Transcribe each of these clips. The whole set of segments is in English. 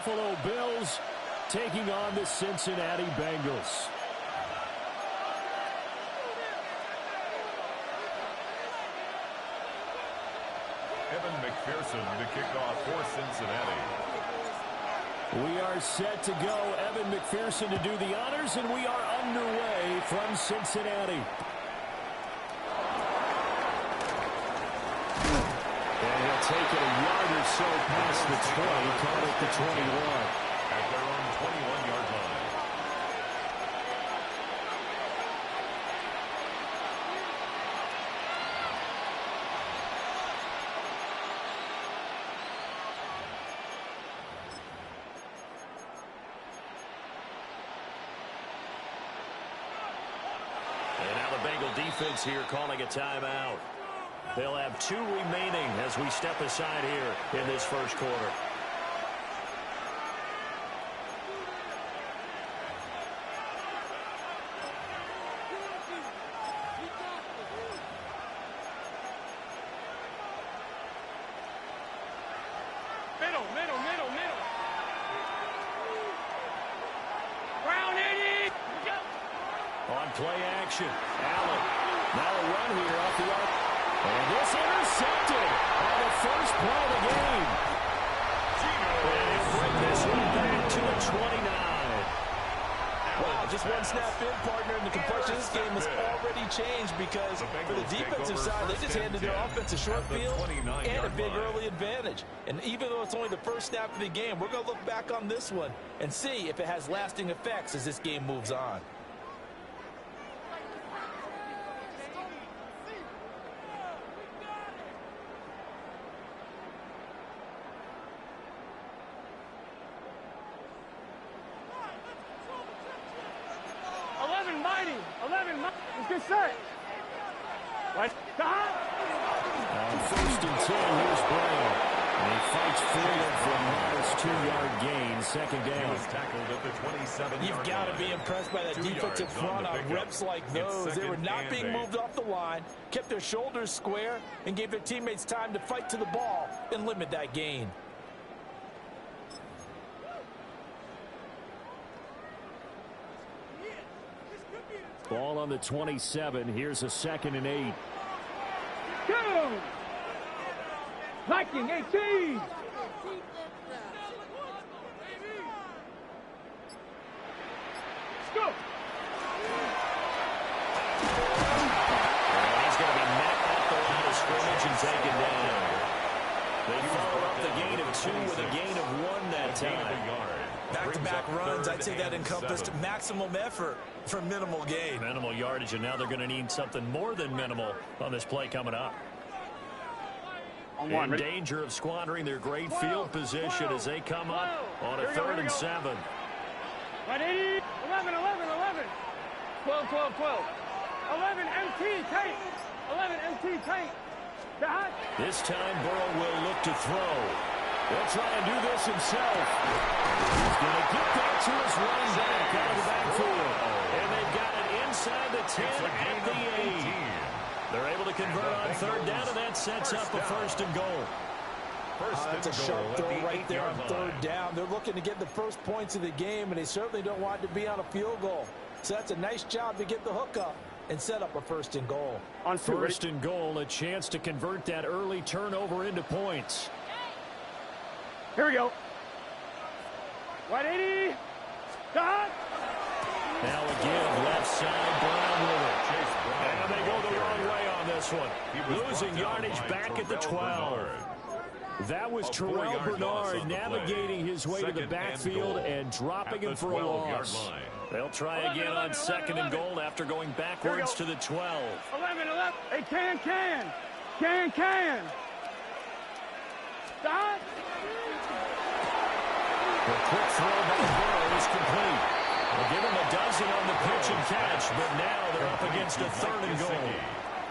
Buffalo Bills taking on the Cincinnati Bengals. Evan McPherson to kick off for Cincinnati. We are set to go. Evan McPherson to do the honors, and we are underway from Cincinnati. And he'll take it a yard or so past the 20, call it the 21. At their own 21-yard line. And now the Bengal defense here calling a timeout. They'll have 2 remaining as we step aside here in this first quarter. Middle. Brown 80. On play action, Allen. Now a run here off the arc. And this intercepted on the first play of the game. And he'll bring this one back to the 29. Wow, just one snap in, partner, and the complexion of this game has already changed because for the defensive side, they just handed their offense a short field and a big early advantage. And even though it's only the first snap of the game, we're going to look back on this one and see if it has lasting effects as this game moves on. Let's get set. Right. On 1st and 10, here's Brown. And he fights forward for a modest 2-yard gain, second down. He was tackled at the 27-yard line. You've got to be impressed by that defensive front on reps like those. They were not being moved off the line, kept their shoulders square, and gave their teammates time to fight to the ball and limit that gain. Ball on the 27. Here's a 2nd and 8. Go! Viking 18. Let's go. And he's going to be met at the line of scrimmage and taken down. They follow up the gain of 2 with a gain of 1 that time. Back-to-back runs, I'd say that encompassed maximum effort for minimal gain. Minimal yardage, and now they're going to need something more than minimal on this play coming up. In danger of squandering their great field position as they come up on a 3rd and 7. Right, 80. 11. 12. 11 MT tank. 11 MT tank. This time Burrow will look to throw. He'll try and do this himself. He's going to get that to his running back out of the backfield. And they've got it inside the 10 at the 8. They're able to convert on 3rd down, and that sets up a 1st and goal. That's a sharp throw right there on 3rd down. They're looking to get the first points of the game, and they certainly don't want to be on a field goal. So that's a nice job to get the hook up and set up a 1st and goal. On 1st and goal, a chance to convert that early turnover into points. Here we go. Right 80. Dot. Now again, left side, Brown with it. And they go the wrong way on this one. Losing yardage back at the 12. That was Terrell Bernard navigating his way to the backfield and dropping him for a loss. They'll try again on 2nd and goal after going backwards to the 12. 11. Hey, can. Dot. The quick throw by Burrow is complete. They'll give him a dozen on the pitch and catch, but now they're up against a 3rd and goal.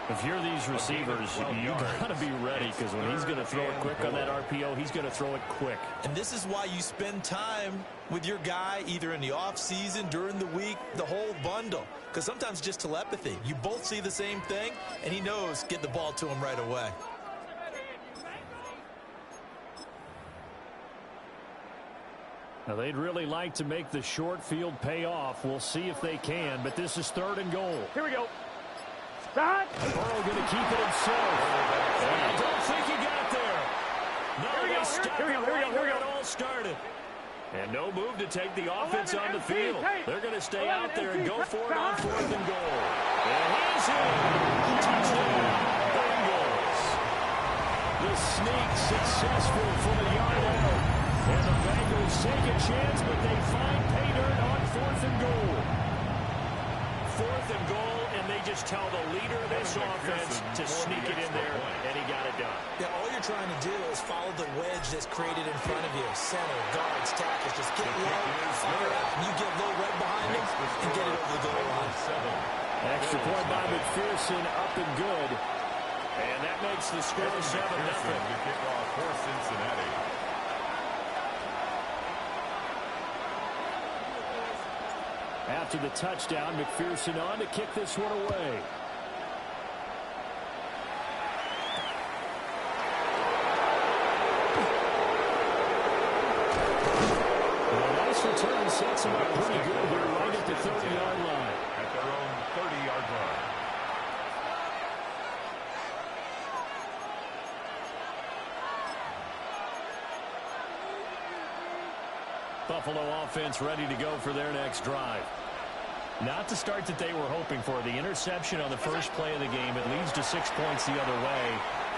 If you're these receivers, you got to be ready, because when he's going to throw it quick on that RPO, he's going to throw it quick. And this is why you spend time with your guy either in the offseason, during the week, the whole bundle. Because sometimes just telepathy. You both see the same thing, and he knows get the ball to him right away. Now, they'd really like to make the short field pay off. We'll see if they can, but this is 3rd and goal. Here we go. Start. Burrow going to keep it himself. And I don't think he got there. No, they stopped it right where it all started. And no move to take the offense on the field. They're going to stay out there and go for it on 4th and goal. And he's in. Touchdown, Bengals. The sneak successful from a yard out. And the Bengals take a chance, but they find pay dirt on 4th and goal. 4th and goal, and they just tell the leader of this offense to sneak it in there, and he got it done. Yeah, all you're trying to do is follow the wedge that's created in front of you. Center, guards, tackles, just get low, fire out, and you get low right behind them and get it over the goal line. Extra point by McPherson, up and good. And that makes the score 7-0. The kickoff for Cincinnati. After the touchdown, McPherson on to kick this one away. A nice return sets him up pretty good here right at the 30-yard line. At their own 30-yard line. Buffalo offense ready to go for their next drive. Not the start that they were hoping for. The interception on the first play of the game. It leads to 6 points the other way.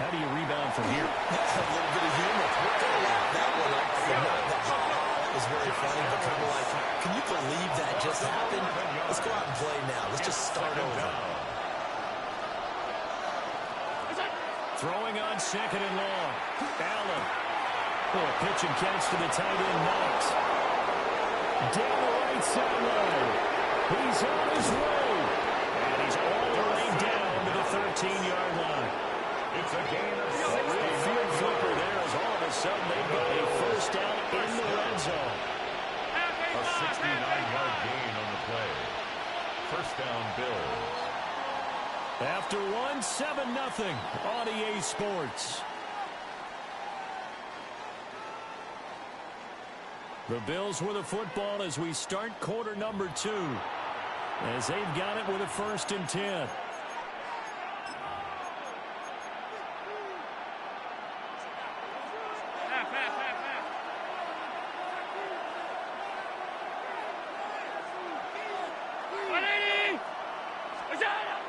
How do you rebound from here? That's a little bit of humor. We're going to laugh that one up. That was very funny, but kind of like, can you believe that just happened? Let's go out and play now. Let's just start over. Throwing on 2nd and long. Allen. Oh, pitch and catch to the tight end, Knox. Down the right sideline. He's on his way. And he's all the way down to the 13-yard line. It's a gain of 6. A real field flipper there as all of a sudden they've got a first down in the red zone. A 69-yard gain on the play. First down, Bills. After one, 7-0 on EA Sports. The Bills with the football as we start quarter number 2. As they've got it with a 1st and 10.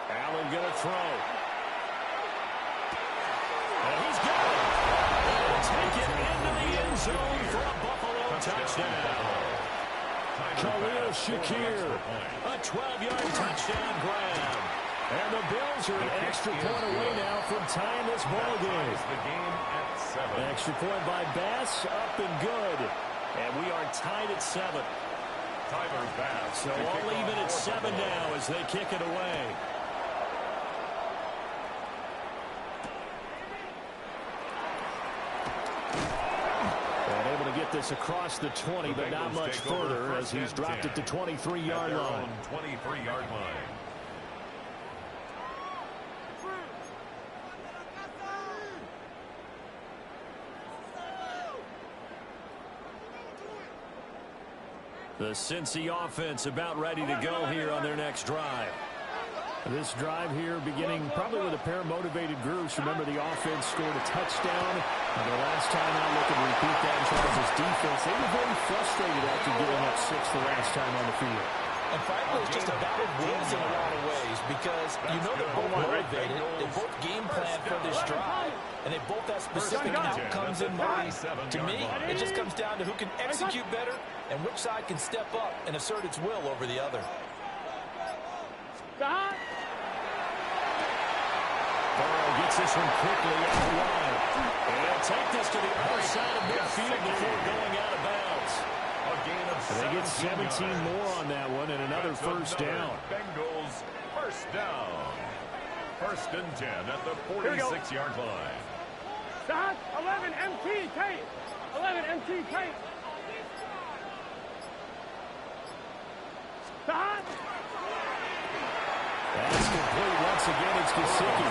Allen going to throw. And he's got it. They'll take it into the end zone for a Buffalo touchdown. Khalil Shakir, a 12-yard touchdown grab. And the Bills are an extra point away now from tying this ball game. The game at 7. Extra point by Bass, up and good. And we are tied at 7. Tyler Bass. So all even at 7 now as they kick it away. This across the 20, but not much further as he's dropped it to 23-yard line. 23-yard line. The Cincy offense about ready to go here on their next drive. This drive here beginning probably with a pair of motivated groups. Remember, the offense scored a touchdown. And the last time out, looking to repeat that in Charles' defense. They were very frustrated after giving up 6 the last time on the field. And frankly, it's just a battle of wills in a lot of ways because you know they're both motivated. They both game plan for this drive. And they both have specific outcomes in mind. To me, it just comes down to who can execute better and which side can step up and assert its will over the other. Burrow gets this one quickly out wide. And they'll take this to the other side of midfield before going out of bounds. They get 17 more on that one and another first down. Bengals first down. 1st and 10 at the 46-yard line. Start. 11 MT tight. 11 MT tight. Start. That's complete once again. It's Gesicki.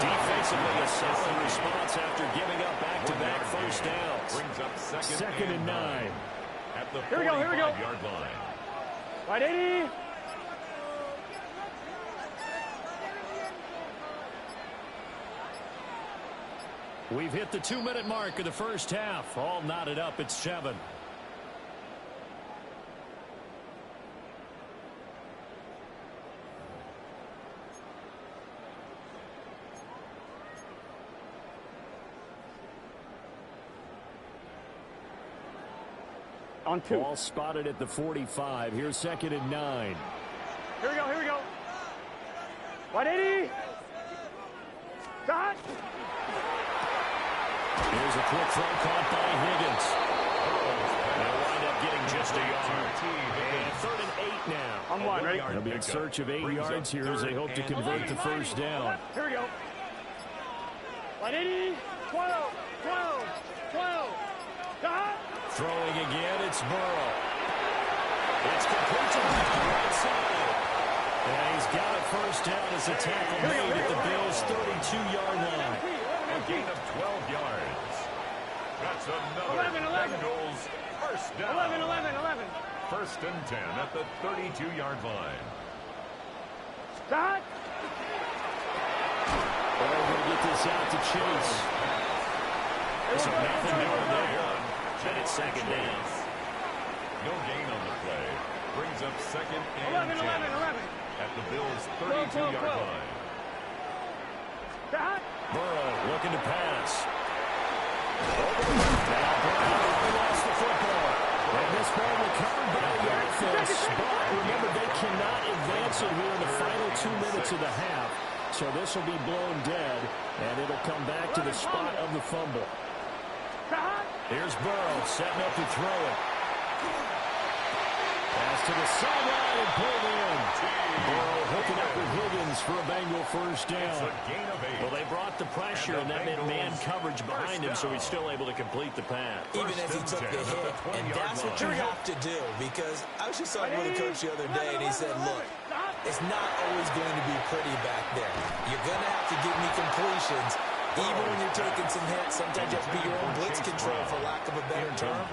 Defensively, a solid response after giving up back-to-back first downs. Brings up 2nd and 9. at the Here we go, here we go. 45-yard line. Right 80. We've hit the 2-minute mark of the first half. All knotted up at 7. On 2. Ball spotted at the 45. Here's 2nd and 9. Here we go, here we go. 180. Shot. Here's a quick throw caught by Higgins. They'll wind up getting just a yard. And 3rd and 8 now. On 1, ready? They'll be in search of 8 yards here as they hope to convert the first down. Here we go. 180. 12. 12. 12. Shot. Throwing again, it's Burrow. It's complete to the right side. And he's got a first down as a tackle made at the Bills' 32-yard line. A gain of 12 yards. That's another 11. Bengals first down. 11. First and 10 at the 32-yard line. Shot. They're going to get this out to Chase. So nothing doing there. And it's 2nd down. No gain on the play. Brings up 2nd and 10 at the Bills' 32-yard line. Shot. Burrow looking to pass. Now Brown lost the football. And this ball recovered by the offense. But remember, they cannot advance it here in the final 2 minutes of the half. So this will be blown dead, and it'll come back to the spot of the fumble. Here's Burrow setting up to throw it. Pass to the sideline and pulled in. Burrow hooking up with Higgins for a Bengal first down. Well, they brought the pressure, and that meant man coverage behind him, so he's still able to complete the pass. Even as he took the hit, and that's what you have to do, because I was just talking with a coach the other day, and he said, look, it's not always going to be pretty back there. You're going to have to give me completions. Even when you're taking some hits, sometimes you have to be your own blitz control, for lack of a better term.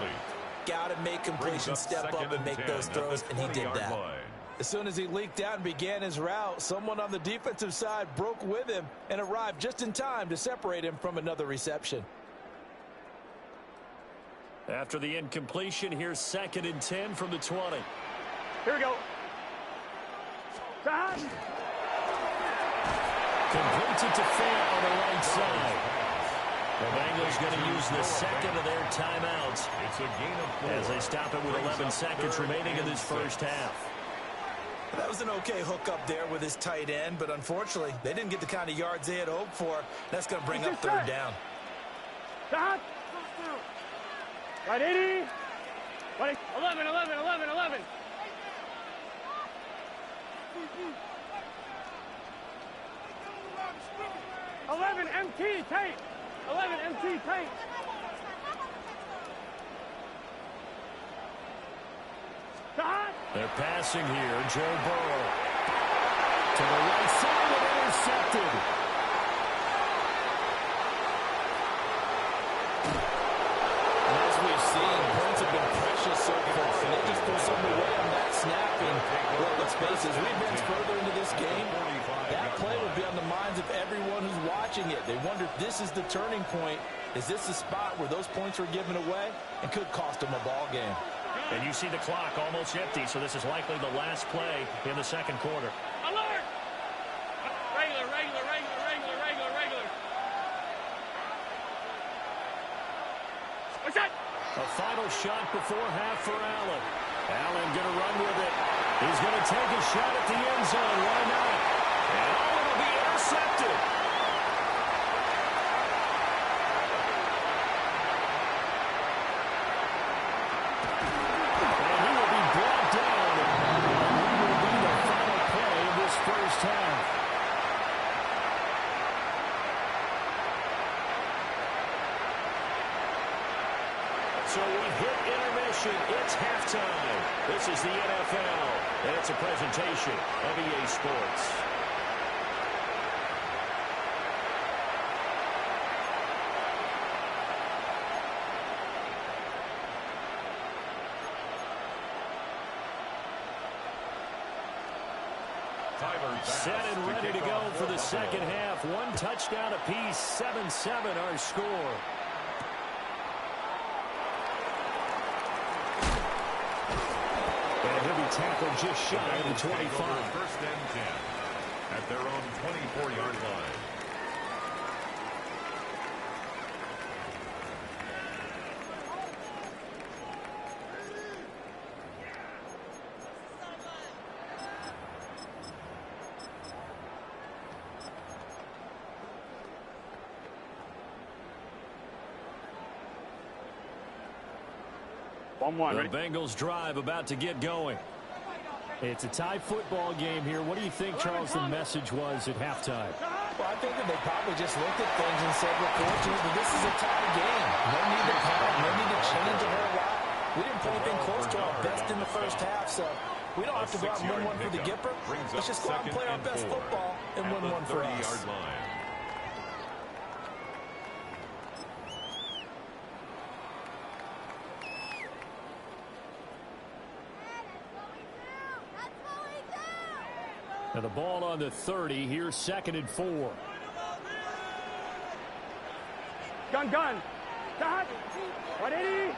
Got to make completions, step up and make those throws, and he did that. As soon as he leaked out and began his route, someone on the defensive side broke with him and arrived just in time to separate him from another reception. After the incompletion, here's 2nd and 10 from the 20. Here we go. Shot. Completes it to Fant on the right side. The Bengals going to use the 2nd of their timeouts It's a gain of 4 as they stop it with 11 seconds remaining in this first half. That was an okay hook up there with his tight end, but unfortunately, they didn't get the kind of yards they had hoped for. That's going to bring up 3rd down. Shot. Right 80. 11. 11 MT tape. 11 MT tape. Shot. They're passing here. Joe Burrow to the right side and intercepted. As we've seen, points have been precious so far, and they just pull something away on that snap. And look, let's face it, as we advance further into this game, that play will be on the minds of everyone who's watching it. They wonder if this is the turning point. Is this the spot where those points were given away and could cost them a ball game? And you see the clock almost empty, so this is likely the last play in the 2nd quarter. Alert. Regular. What's that? A final shot before half for Allen. Allen going to run with it. He's going to take a shot at the end zone. Why not? And it'll be intercepted. And he will be brought down. And he will be the final play of this first half. So we hit intermission. It's halftime. This is the NFL, and it's a presentation of EA Sports. Set and ready to go for the second half. One touchdown apiece, 7-7 our score. And he'll be tackled just shy of the 25. First and 10 at their own 24-yard line. The Bengals drive about to get going. It's a tie football game here. What do you think, Charles, the message was at halftime? Well, I think that they probably just looked at things and said, look, fortunately, this is a tie game. No need to panic, no need to change a whole lot. We didn't play anything close to our best in the first half, so we don't have to go out and win one for the Gipper. Let's just go out and play our best football and win one for us. Now the ball on the 30. Here's 2nd and 4. Gun. Stop. 180.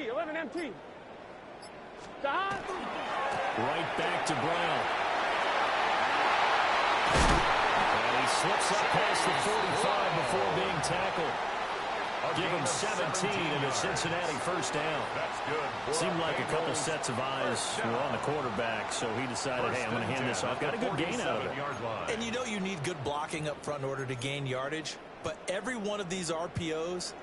Eleven empty. Stop. Right back to Brown. And he slips up past the 45 before being tackled. Give him 17 and a Cincinnati first down. That's good. Seemed like a couple sets of eyes were on the quarterback, so he decided, hey, I'm going to hand this off. Got a good gain out of it. And you know you need good blocking up front in order to gain yardage, but every one of these RPOs,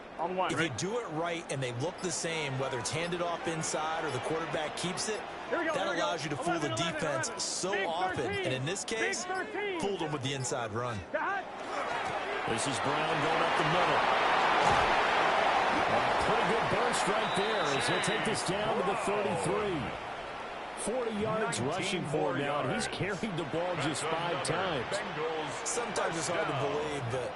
if you do it right and they look the same, whether it's handed off inside or the quarterback keeps it, that allows you to fool the defense so often. And in this case, fooled them with the inside run. This is Brown going up the middle. Pretty good burst right there as he'll take this down to the 33. 40 yards rushing for him now, and he's carried the ball just 5 times. Sometimes it's hard to believe, but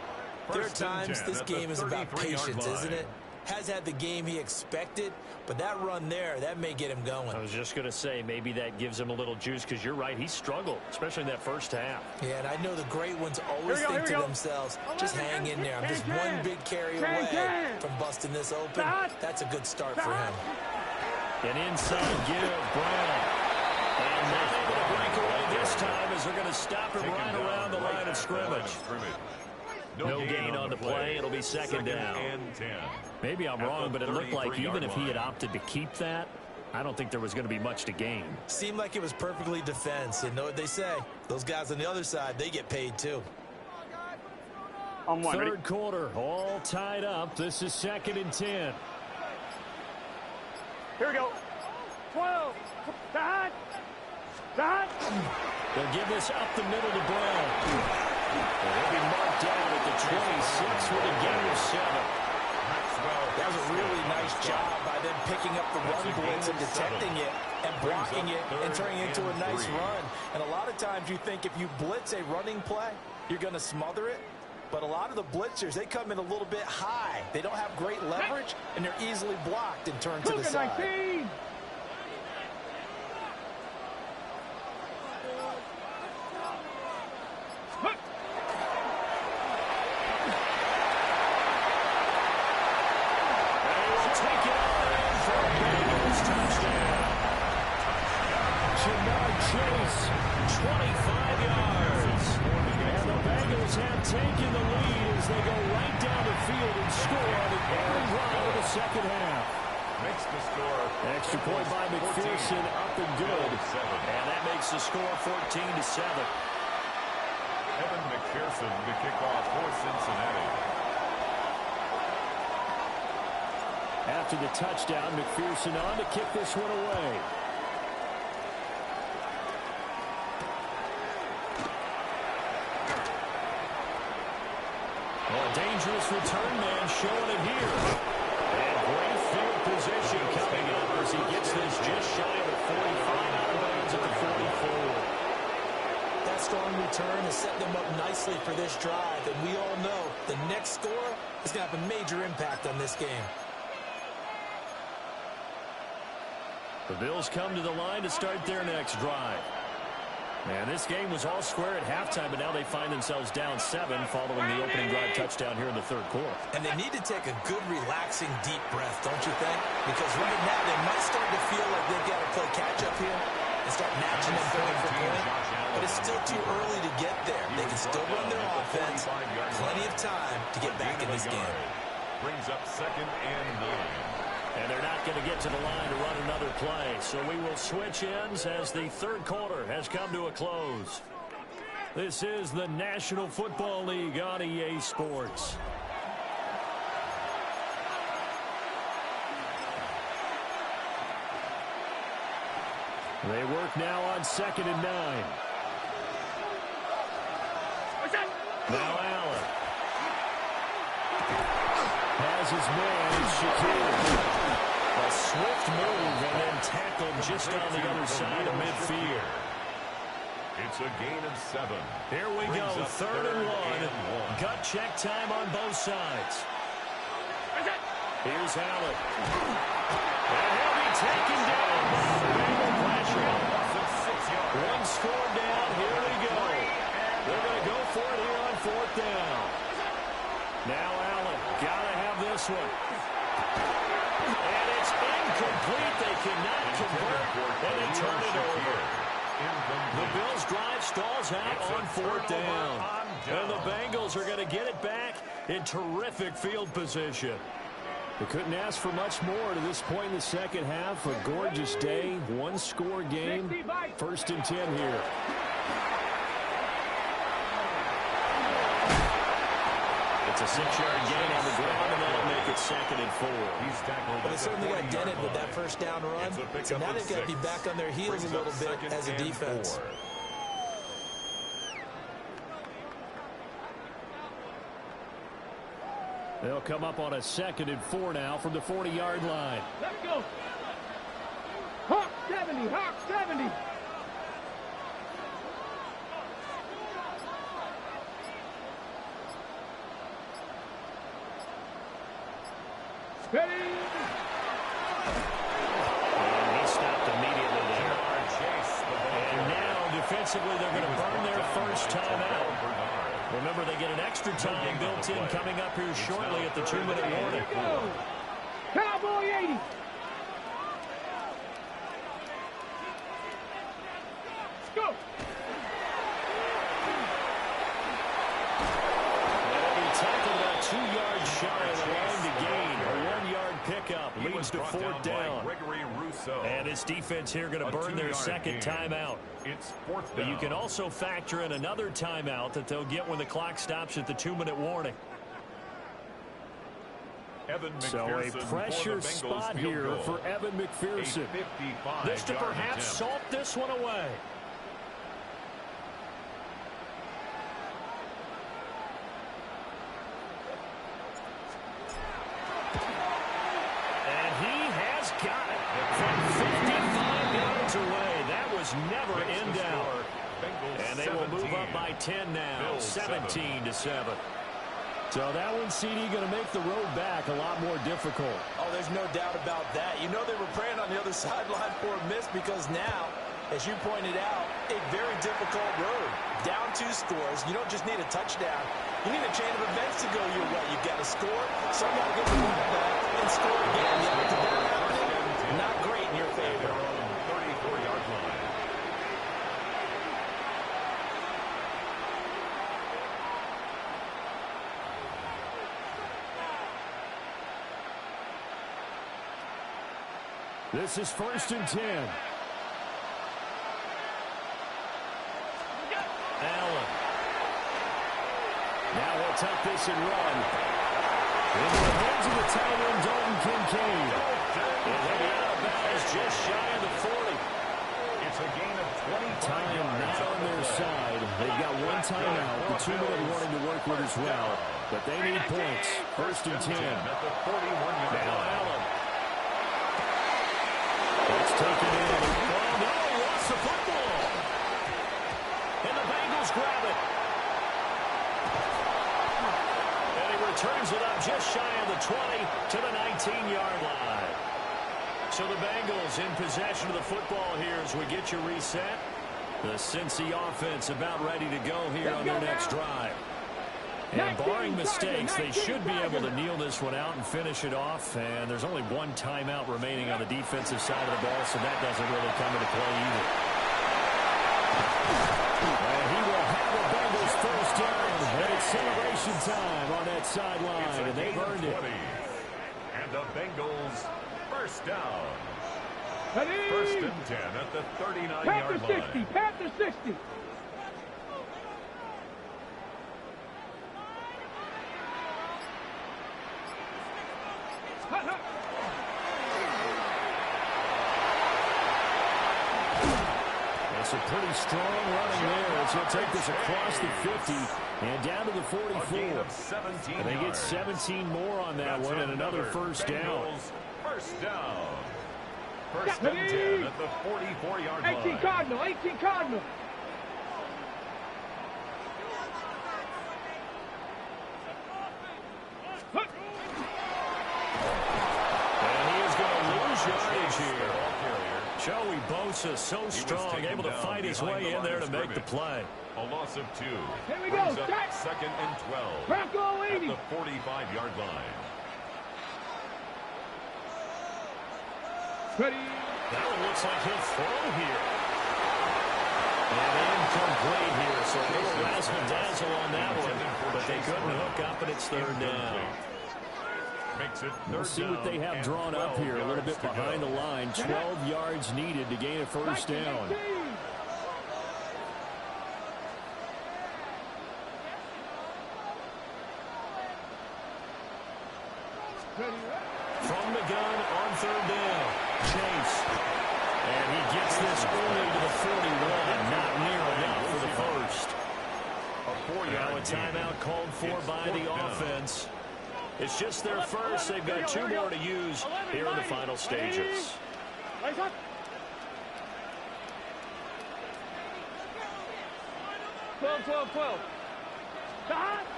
there are times this game is about patience, isn't it? Has had the game he expected, but that run there, that may get him going. I was just going to say, maybe that gives him a little juice, because you're right, he struggled, especially in that first half. Yeah, and I know the great ones always think to themselves, just hang in there. I'm just one big carry away from busting this open. That's a good start for him. An inside give, Brown. And they're able to break away this time as they're going to stop him right around the line of scrimmage. No gain on the play. It'll be second down. And 10. Maybe I'm wrong, but it looked like even if he had opted to keep that, I don't think there was going to be much to gain. Seemed like it was perfectly defense. And know what they say? Those guys on the other side, they get paid too. Third quarter, all tied up. This is 2nd and 10. Here we go. 12. Dot. They'll give this up the middle to Brown. He'll be marked down at the 26 with a gain of 7. That was a really nice job by them picking up the run blitz and detecting it and blocking it and turning it into a nice run. And a lot of times you think if you blitz a running play, you're going to smother it. But a lot of the blitzers, they come in a little bit high. They don't have great leverage, and they're easily blocked and turned to the side. 19. Chase, 25 yards. And the Bengals have taken the lead as they go right down the field and score on the early run of the second half. Makes the score. Extra point by McPherson, up and good. And that makes the score 14-7. Evan McPherson to kick off for Cincinnati. After the touchdown, McPherson on to kick this one away. Dangerous return man showing it here. And great field position coming up as he gets this just shy of the 45 out of bounds at the 44. That strong return has set them up nicely for this drive. And we all know the next score is going to have a major impact on this game. The Bills come to the line to start their next drive. And this game was all square at halftime, but now they find themselves down 7 following the opening drive touchdown here in the third quarter. And they need to take a good, relaxing, deep breath, don't you think? Because right now they might start to feel like they've got to play catch-up here and start matching them point for point. But it's still too early to get there. They can still run their offense. Plenty of time to get back in this game. Brings up 2nd and 9. And they're not going to get to the line to run another play. So we will switch ends as the third quarter has come to a close. This is the National Football League on EA Sports. They work now on 2nd and 9. Now Allen has his man, Shakir. A swift move and then tackled just on the other side of midfield. It's a gain of 7. Here we go, 3rd and 1. Gut check time on both sides. Here's Allen. And he'll be taken down by the Bengal pressure. 1 score down, here we go. They're going to go for it here on 4th down. Now Allen, got to have this one. And it's incomplete. They cannot convert, and they turn it over. The Bills' drive stalls out on 4th down. And the Bengals are going to get it back in terrific field position. They couldn't ask for much more to this point in the second half. A gorgeous day, 1-score game. 1st and 10 here. It's a 6-yard gain on the ground, and that'll make it 2nd and 4. Well, they certainly got dented with that first down run, so now they've got to be back on their heels a little bit as a defense. They'll come up on a 2nd and 4 now from the 40-yard line. Let's go. Hawk 70, Hawk 70. Ready. And he stopped immediately there. And now, defensively, they're going to burn their first timeout. Remember, they get an extra time built in coming up here shortly at the 2-minute warning. Go. Cowboy 80. Let's go. And he tackled about 2 yards shy of the line to gain. A 1-yard pickup leads to 4th down. And this defense here going to burn their second timeout. It's 4th down. But you can also factor in another timeout that they'll get when the clock stops at the 2-minute warning. So a pressure spot here for Evan McPherson. This to perhaps salt this one away. And he has got it from 55 yards away. That was never in doubt. And they will move up by 10 now, 17-7. So that one, CD, going to make the road back a lot more difficult. Oh, there's no doubt about that. You know they were praying on the other sideline for a miss because now, as you pointed out, a very difficult road. Down 2 scores. You don't just need a touchdown. You need a chain of events to go your way. You've got to score, somehow get the ball back, and score again. You have to that happening. Not great in your favor. 34-yard line. This is 1st and 10. Allen. Now he'll tuck this and run. Into the hands of the tight end, Dalton Kincaid. And he'll be out of bounds just shy of the 40. It's a gain of 20. Time not on their side. They've got one timeout, the 2-minute warning to work with as well. But they need points. 1st and 10. At the 41-yard Now line. Allen. It's taken in. Oh, no, he lost the football. And the Bengals grab it. And he returns it up just shy of the 20 to the 19-yard line. So the Bengals in possession of the football here as we get you reset. The Cincy offense about ready to go here on their next drive. And barring mistakes, they should be able to kneel this one out and finish it off. And there's only one timeout remaining on the defensive side of the ball, so that doesn't really come into play either. And he will have the Bengals first down. And it's celebration time on that sideline, and they've earned it. And the Bengals first down. Ready? First and 10 at the 39-yard line. 60, Panther 60. It's a pretty strong running there as he'll take this across the 50 and down to the 44. And they get 17 more on that one and another first down. First down. First and 10 at the 44-yard line. 18 Cardinal, 18 Cardinal. And he is going to lose yardage here. Joey Bosa so strong, able to fight his way in there to make the play. A loss of 2. Here we go. Second and 12 Bronco at 80. the 45-yard line. Ready? That one looks like he'll throw here. And incomplete here, so a little razzle-dazzle on that one. But they couldn't hook up, and it's third down. Makes it We'll see what they have drawn up here, a little bit behind the line. 12 yards needed to gain a first down. From the gun on third down, Chase. And he gets this only to the 41, not near enough for the first. Now a timeout called for by the offense. It's just their first. They've got 2 more to use here in the final stages. 12.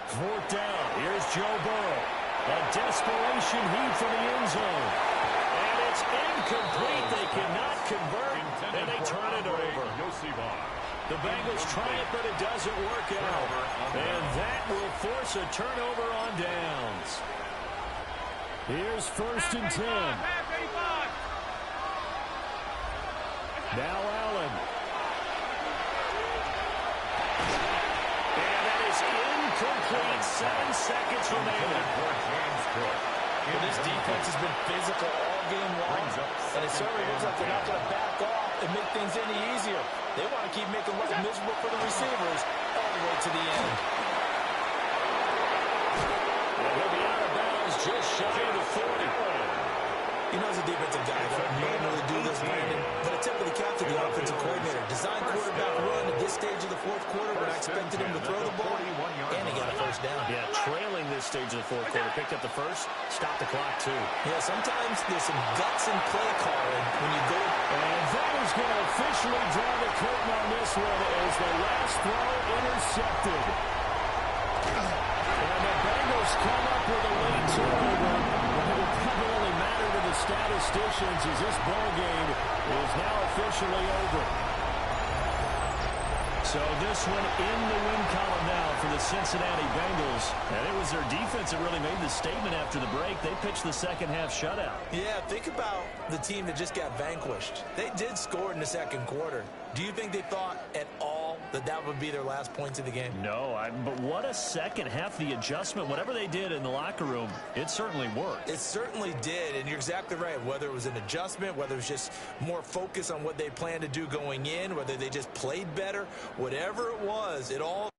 Fourth down. Here's Joe Burrow. A desperation heave from the end zone. And it's incomplete. They cannot convert, and they turn it over. The Bengals try it, but it doesn't work out. And that will force a turnover on downs. Here's first and 10. Now Allen. And that is incomplete. 7 seconds remaining. Well, this defense has been physical all game long, and it certainly looks like they're not going to back off and make things any easier. They want to keep making life miserable for the receivers all the way to the end. And he'll be out of bounds just shy of the 40. You know, as a defensive guy, I don't normally do this, Brandon, but I typically count to the offensive coordinator. Design quarterback run at this stage of the fourth quarter when I expected him to throw the ball, and he got a first down. Yeah, trailing this stage of the fourth quarter. Picked up the first, stopped the clock, too. Yeah, sometimes there's some guts in play calling when you go. And that is going to officially draw the curtain on this one as the last throw intercepted. And the Bengals come up with a late turnover. It will probably only matter to the statisticians as this ball game is now officially over. So this one in the win column now for the Cincinnati Bengals. And it was their defense that really made the statement after the break. They pitched the second half shutout. Yeah, think about the team that just got vanquished. They did score in the second quarter. Do you think they thought at all that that would be their last points of the game? No, but what a second half. The adjustment, whatever they did in the locker room, it certainly worked. It certainly did, and you're exactly right. Whether it was an adjustment, whether it was just more focus on what they planned to do going in, whether they just played better, whatever it was, it all